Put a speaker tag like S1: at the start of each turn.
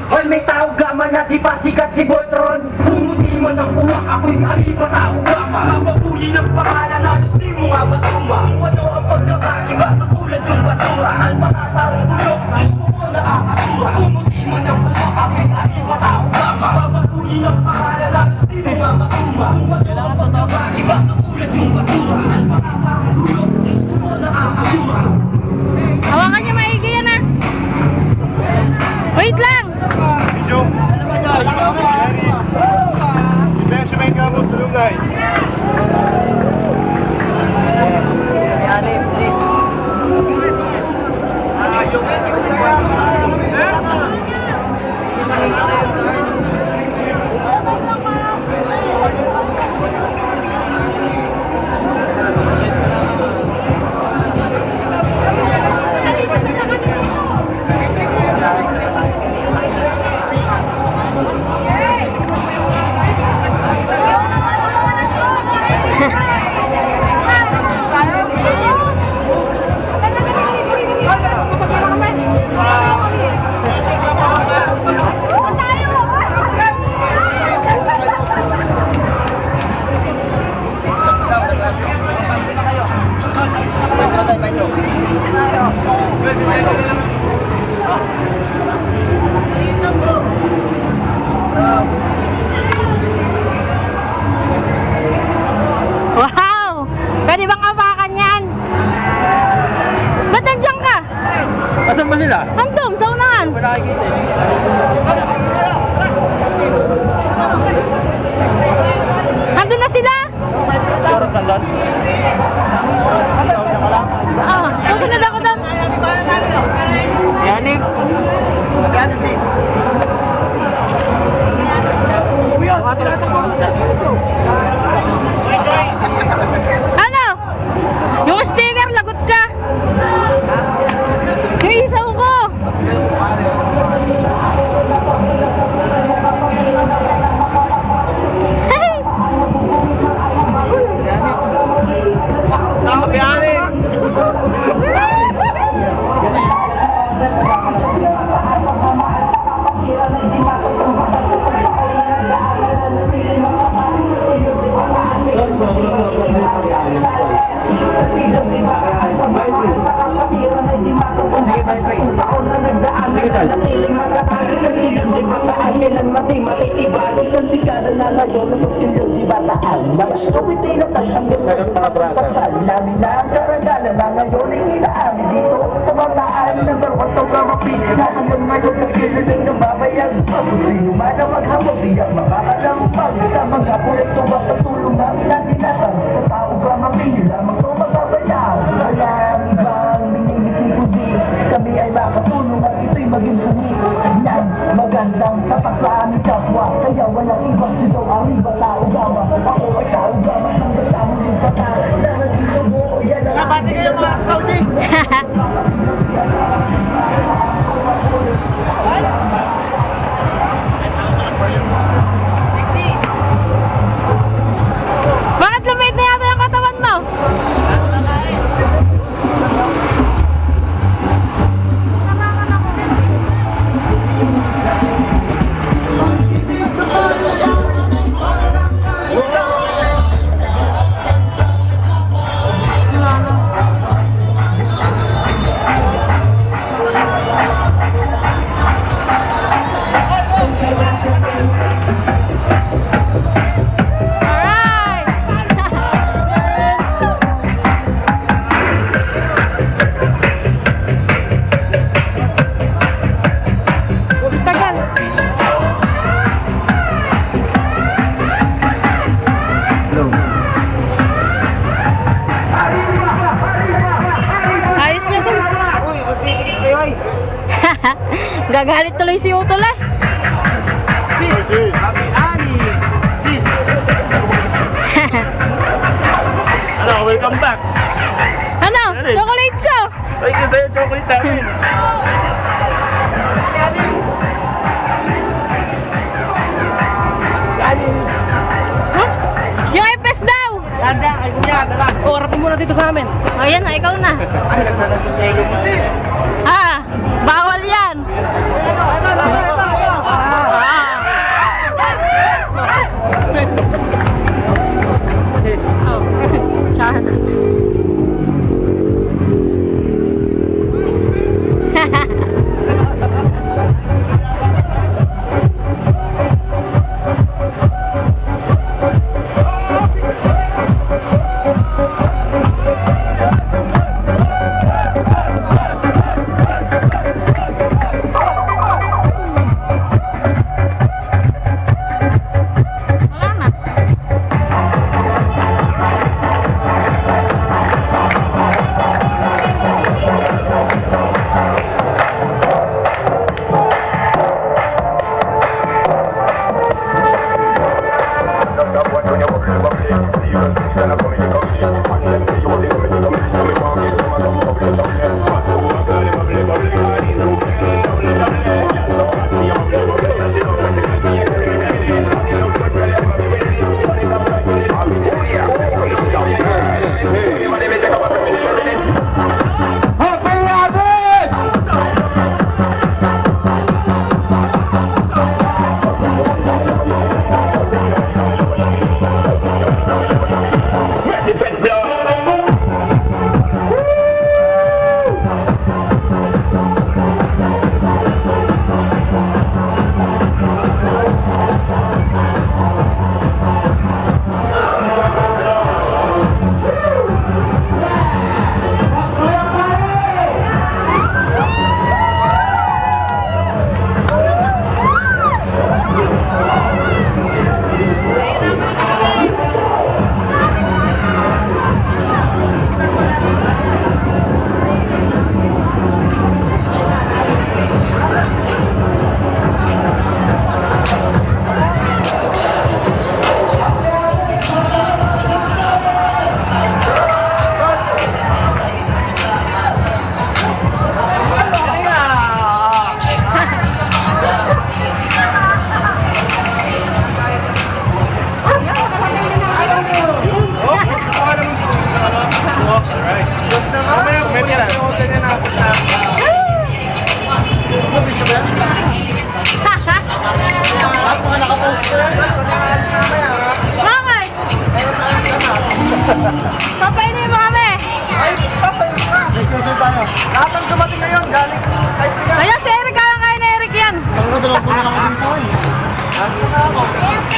S1: Hoy, may tao gaman na di pa sikat si Voltron. Pumuti mo ng uwak, ako'y sabi pa tao gama. Mapapuli ng pangalan na di mo nga matumba. Ano ang pagkakaiba sa tulad ng basura? Ang mga taong bulok, gusto mo na akasura. Pumuti mo ng uwak, ako'y sabi pa tao gama. Mapapuli ng pangalan na di mo nga matumba. Ano ang pagkakaiba sa tulad ng basura? Ang mga taong bulok, gusto mo na akasura.
S2: Hawakan niyo maigi yan ah. Wait lang.
S3: Video. Mensen mee gaan op de roemdij.
S2: Wow! Pwede bang kapakan yan? Ba't nandiyan ka?
S1: Asan ba sila?
S2: Andun, sa unahan. Andun na sila? Ah, susunod ako doon.
S1: Yanik. Yanik sis.
S2: Ano? Yung sticker, lagot ka. Yung isaw ko. Hey!
S1: Yanik.
S4: Sa mga proyekto magpatulong namin ang tinatang sa tao ba mapili lamang ito magbabayaan. Alam bang minimiti ko din kami ay makatulong at ito'y maging sumikot yan. Magandang tatak sa aming kapwa kaya walang ibang sigaw ang iba tao gama. Ako ay tao gama hanggang sa aming din pata na nandito mo o yan ang
S3: Nabati kayo mga Saudi.
S2: Bakit lumit na yata yung katawan mo? Gagalit tuloy si Utol eh.
S3: Sis.
S1: Ani. Sis.
S3: Ano, welcome back.
S2: Ano? Chocolate ko!
S3: Ay, kasi yung chocolate namin.
S2: Huh? Yung ipes daw!
S1: Dada, ay kuya, dala.
S2: Oh, harapin mo na
S3: na dito sa amin.
S2: Ayan na, ikaw na. Ah, bawal yan. Wala na. Bakit? Papainin mo kami.
S3: Lahat ng dumating ngayon, galing kahit pinag-
S2: Ayun, si Eric. Kaya kaya na Eric yan.
S3: Ang dalawang puno lang ako dito.